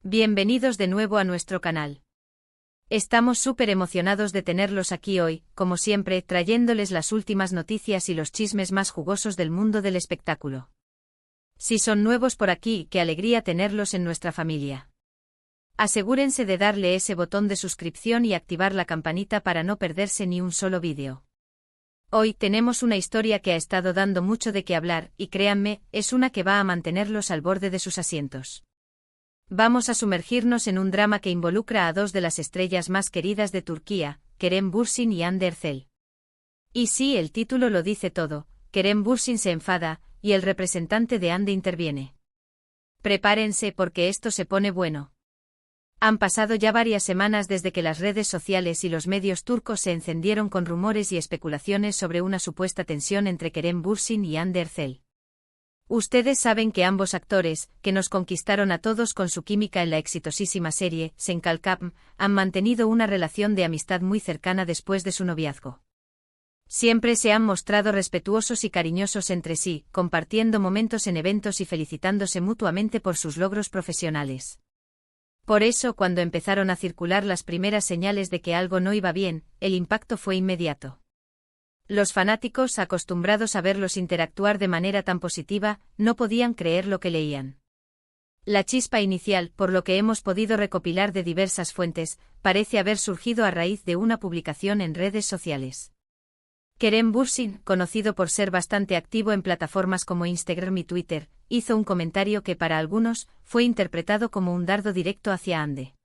Bienvenidos de nuevo a nuestro canal. Estamos súper emocionados de tenerlos aquí hoy, como siempre, trayéndoles las últimas noticias y los chismes más jugosos del mundo del espectáculo. Si son nuevos por aquí, qué alegría tenerlos en nuestra familia. Asegúrense de darle ese botón de suscripción y activar la campanita para no perderse ni un solo vídeo. Hoy tenemos una historia que ha estado dando mucho de qué hablar, y créanme, es una que va a mantenerlos al borde de sus asientos. Vamos a sumergirnos en un drama que involucra a dos de las estrellas más queridas de Turquía, Kerem Bürsin y Hande Erçel. Y sí, el título lo dice todo, Kerem Bürsin se enfada, y el representante de Hande interviene. Prepárense porque esto se pone bueno. Han pasado ya varias semanas desde que las redes sociales y los medios turcos se encendieron con rumores y especulaciones sobre una supuesta tensión entre Kerem Bürsin y Hande Erçel. Ustedes saben que ambos actores, que nos conquistaron a todos con su química en la exitosísima serie Sen Kalkam, han mantenido una relación de amistad muy cercana después de su noviazgo. Siempre se han mostrado respetuosos y cariñosos entre sí, compartiendo momentos en eventos y felicitándose mutuamente por sus logros profesionales. Por eso, cuando empezaron a circular las primeras señales de que algo no iba bien, el impacto fue inmediato. Los fanáticos, acostumbrados a verlos interactuar de manera tan positiva, no podían creer lo que leían. La chispa inicial, por lo que hemos podido recopilar de diversas fuentes, parece haber surgido a raíz de una publicación en redes sociales. Kerem Bürsin, conocido por ser bastante activo en plataformas como Instagram y Twitter, hizo un comentario que para algunos fue interpretado como un dardo directo hacia Hande.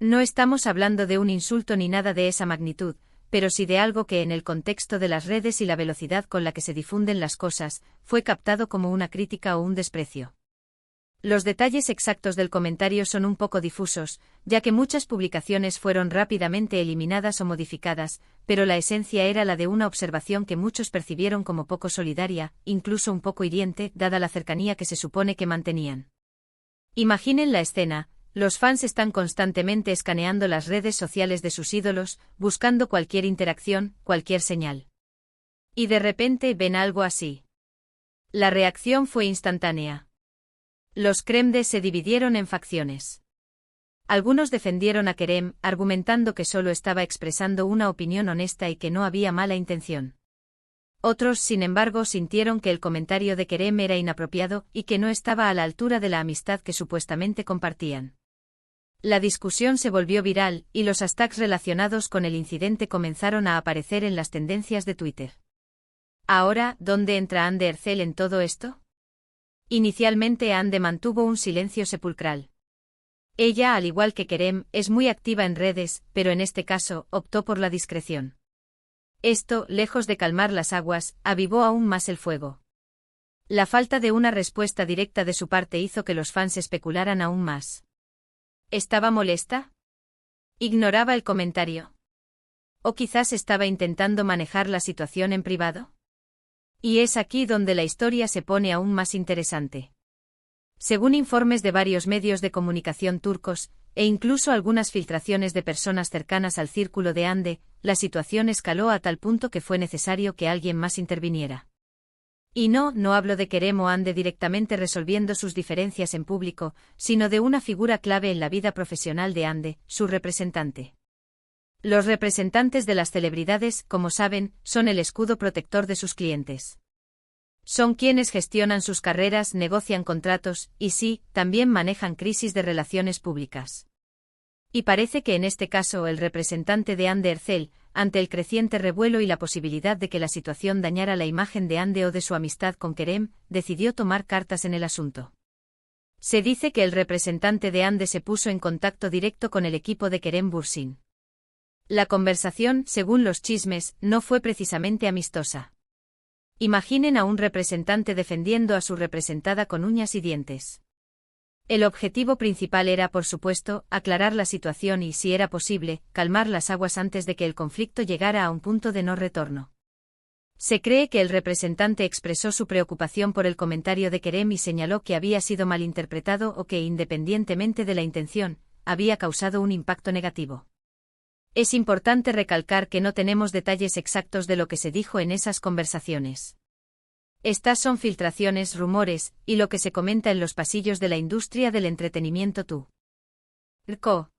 No estamos hablando de un insulto ni nada de esa magnitud, pero sí de algo que en el contexto de las redes y la velocidad con la que se difunden las cosas, fue captado como una crítica o un desprecio. Los detalles exactos del comentario son un poco difusos, ya que muchas publicaciones fueron rápidamente eliminadas o modificadas, pero la esencia era la de una observación que muchos percibieron como poco solidaria, incluso un poco hiriente, dada la cercanía que se supone que mantenían. Imaginen la escena. Los fans están constantemente escaneando las redes sociales de sus ídolos, buscando cualquier interacción, cualquier señal. Y de repente ven algo así. La reacción fue instantánea. Los Kremde se dividieron en facciones. Algunos defendieron a Kerem, argumentando que solo estaba expresando una opinión honesta y que no había mala intención. Otros, sin embargo, sintieron que el comentario de Kerem era inapropiado y que no estaba a la altura de la amistad que supuestamente compartían. La discusión se volvió viral, y los hashtags relacionados con el incidente comenzaron a aparecer en las tendencias de Twitter. Ahora, ¿dónde entra Hande Erçel en todo esto? Inicialmente Hande mantuvo un silencio sepulcral. Ella, al igual que Kerem, es muy activa en redes, pero en este caso, optó por la discreción. Esto, lejos de calmar las aguas, avivó aún más el fuego. La falta de una respuesta directa de su parte hizo que los fans especularan aún más. ¿Estaba molesta? ¿Ignoraba el comentario? ¿O quizás estaba intentando manejar la situación en privado? Y es aquí donde la historia se pone aún más interesante. Según informes de varios medios de comunicación turcos, e incluso algunas filtraciones de personas cercanas al círculo de Hande, la situación escaló a tal punto que fue necesario que alguien más interviniera. Y no hablo de Kerem o Hande directamente resolviendo sus diferencias en público, sino de una figura clave en la vida profesional de Hande, su representante. Los representantes de las celebridades, como saben, son el escudo protector de sus clientes. Son quienes gestionan sus carreras, negocian contratos, y sí, también manejan crisis de relaciones públicas. Y parece que en este caso el representante de Hande Erçel, ante el creciente revuelo y la posibilidad de que la situación dañara la imagen de Hande o de su amistad con Kerem, decidió tomar cartas en el asunto. Se dice que el representante de Hande se puso en contacto directo con el equipo de Kerem Bürsin. La conversación, según los chismes, no fue precisamente amistosa. Imaginen a un representante defendiendo a su representada con uñas y dientes. El objetivo principal era, por supuesto, aclarar la situación y, si era posible, calmar las aguas antes de que el conflicto llegara a un punto de no retorno. Se cree que el representante expresó su preocupación por el comentario de Kerem y señaló que había sido malinterpretado o que, independientemente de la intención, había causado un impacto negativo. Es importante recalcar que no tenemos detalles exactos de lo que se dijo en esas conversaciones. Estas son filtraciones, rumores, y lo que se comenta en los pasillos de la industria del entretenimiento. Co.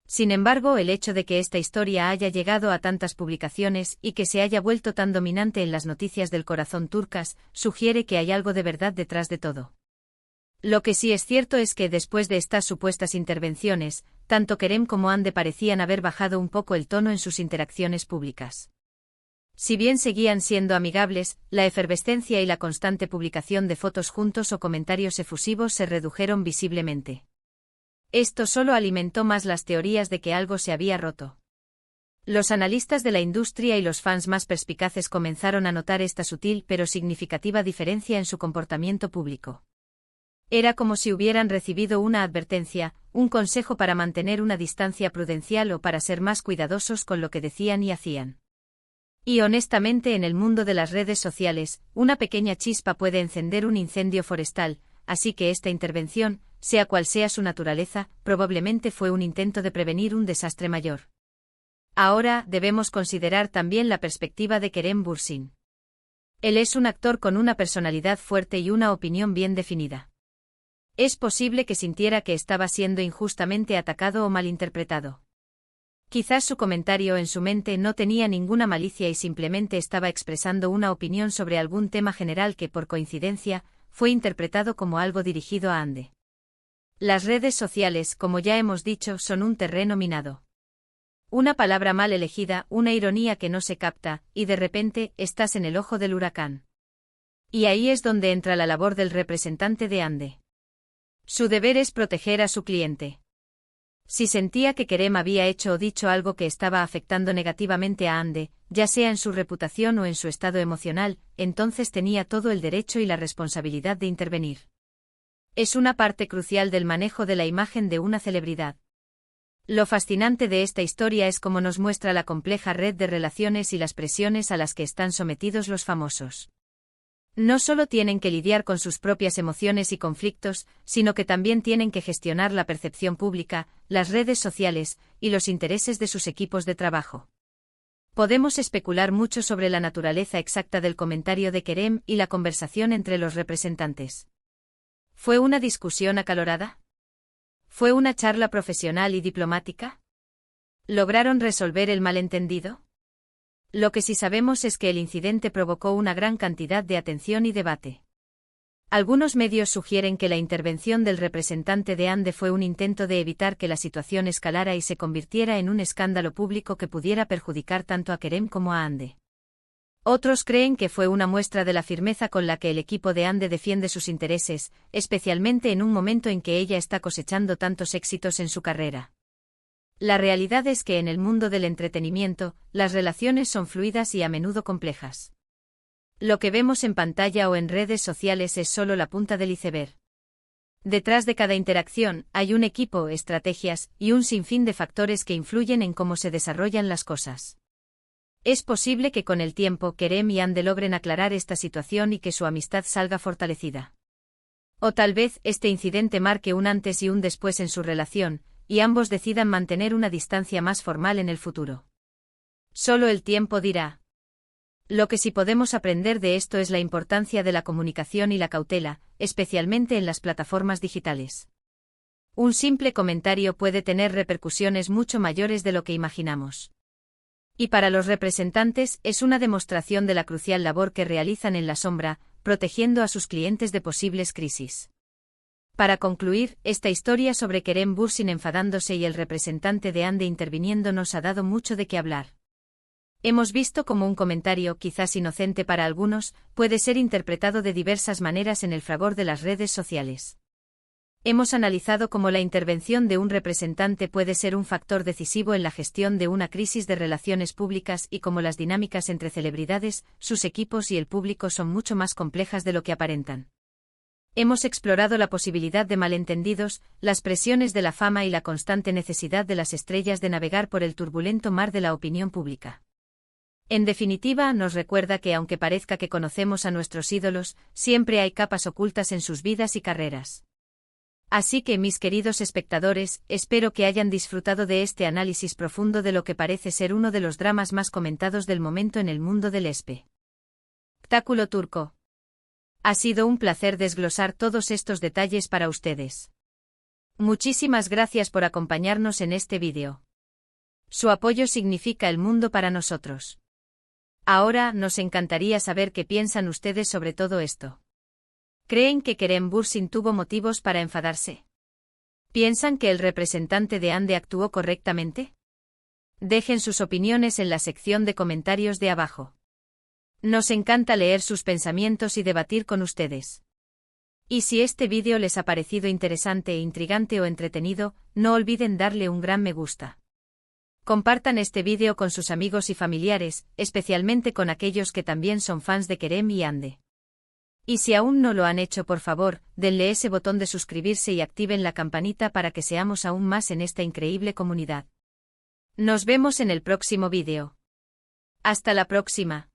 Sin embargo, el hecho de que esta historia haya llegado a tantas publicaciones y que se haya vuelto tan dominante en las noticias del corazón turcas, sugiere que hay algo de verdad detrás de todo. Lo que sí es cierto es que después de estas supuestas intervenciones, tanto Kerem como Hande parecían haber bajado un poco el tono en sus interacciones públicas. Si bien seguían siendo amigables, la efervescencia y la constante publicación de fotos juntos o comentarios efusivos se redujeron visiblemente. Esto solo alimentó más las teorías de que algo se había roto. Los analistas de la industria y los fans más perspicaces comenzaron a notar esta sutil pero significativa diferencia en su comportamiento público. Era como si hubieran recibido una advertencia, un consejo para mantener una distancia prudencial o para ser más cuidadosos con lo que decían y hacían. Y honestamente, en el mundo de las redes sociales, una pequeña chispa puede encender un incendio forestal, así que esta intervención, sea cual sea su naturaleza, probablemente fue un intento de prevenir un desastre mayor. Ahora, debemos considerar también la perspectiva de Kerem Bürsin. Él es un actor con una personalidad fuerte y una opinión bien definida. Es posible que sintiera que estaba siendo injustamente atacado o malinterpretado. Quizás su comentario en su mente no tenía ninguna malicia y simplemente estaba expresando una opinión sobre algún tema general que, por coincidencia, fue interpretado como algo dirigido a Hande. Las redes sociales, como ya hemos dicho, son un terreno minado. Una palabra mal elegida, una ironía que no se capta, y de repente, estás en el ojo del huracán. Y ahí es donde entra la labor del representante de Hande. Su deber es proteger a su cliente. Si sentía que Kerem había hecho o dicho algo que estaba afectando negativamente a Hande, ya sea en su reputación o en su estado emocional, entonces tenía todo el derecho y la responsabilidad de intervenir. Es una parte crucial del manejo de la imagen de una celebridad. Lo fascinante de esta historia es cómo nos muestra la compleja red de relaciones y las presiones a las que están sometidos los famosos. No solo tienen que lidiar con sus propias emociones y conflictos, sino que también tienen que gestionar la percepción pública, las redes sociales, y los intereses de sus equipos de trabajo. Podemos especular mucho sobre la naturaleza exacta del comentario de Kerem y la conversación entre los representantes. ¿Fue una discusión acalorada? ¿Fue una charla profesional y diplomática? ¿Lograron resolver el malentendido? Lo que sí sabemos es que el incidente provocó una gran cantidad de atención y debate. Algunos medios sugieren que la intervención del representante de Hande fue un intento de evitar que la situación escalara y se convirtiera en un escándalo público que pudiera perjudicar tanto a Kerem como a Hande. Otros creen que fue una muestra de la firmeza con la que el equipo de Hande defiende sus intereses, especialmente en un momento en que ella está cosechando tantos éxitos en su carrera. La realidad es que en el mundo del entretenimiento, las relaciones son fluidas y a menudo complejas. Lo que vemos en pantalla o en redes sociales es solo la punta del iceberg. Detrás de cada interacción, hay un equipo, estrategias, y un sinfín de factores que influyen en cómo se desarrollan las cosas. Es posible que con el tiempo Kerem y Hande logren aclarar esta situación y que su amistad salga fortalecida. O tal vez este incidente marque un antes y un después en su relación, y ambos decidan mantener una distancia más formal en el futuro. Solo el tiempo dirá. Lo que sí podemos aprender de esto es la importancia de la comunicación y la cautela, especialmente en las plataformas digitales. Un simple comentario puede tener repercusiones mucho mayores de lo que imaginamos. Y para los representantes es una demostración de la crucial labor que realizan en la sombra, protegiendo a sus clientes de posibles crisis. Para concluir, esta historia sobre Kerem Bürsin enfadándose y el representante de Hande interviniendo nos ha dado mucho de qué hablar. Hemos visto cómo un comentario, quizás inocente para algunos, puede ser interpretado de diversas maneras en el fragor de las redes sociales. Hemos analizado cómo la intervención de un representante puede ser un factor decisivo en la gestión de una crisis de relaciones públicas y cómo las dinámicas entre celebridades, sus equipos y el público son mucho más complejas de lo que aparentan. Hemos explorado la posibilidad de malentendidos, las presiones de la fama y la constante necesidad de las estrellas de navegar por el turbulento mar de la opinión pública. En definitiva, nos recuerda que aunque parezca que conocemos a nuestros ídolos, siempre hay capas ocultas en sus vidas y carreras. Así que, mis queridos espectadores, espero que hayan disfrutado de este análisis profundo de lo que parece ser uno de los dramas más comentados del momento en el mundo del espectáculo turco. Ha sido un placer desglosar todos estos detalles para ustedes. Muchísimas gracias por acompañarnos en este vídeo. Su apoyo significa el mundo para nosotros. Ahora, nos encantaría saber qué piensan ustedes sobre todo esto. ¿Creen que Kerem Bürsin tuvo motivos para enfadarse? ¿Piensan que el representante de Hande actuó correctamente? Dejen sus opiniones en la sección de comentarios de abajo. Nos encanta leer sus pensamientos y debatir con ustedes. Y si este vídeo les ha parecido interesante, intrigante o entretenido, no olviden darle un gran me gusta. Compartan este vídeo con sus amigos y familiares, especialmente con aquellos que también son fans de Kerem y Hande. Y si aún no lo han hecho, por favor, denle ese botón de suscribirse y activen la campanita para que seamos aún más en esta increíble comunidad. Nos vemos en el próximo vídeo. Hasta la próxima.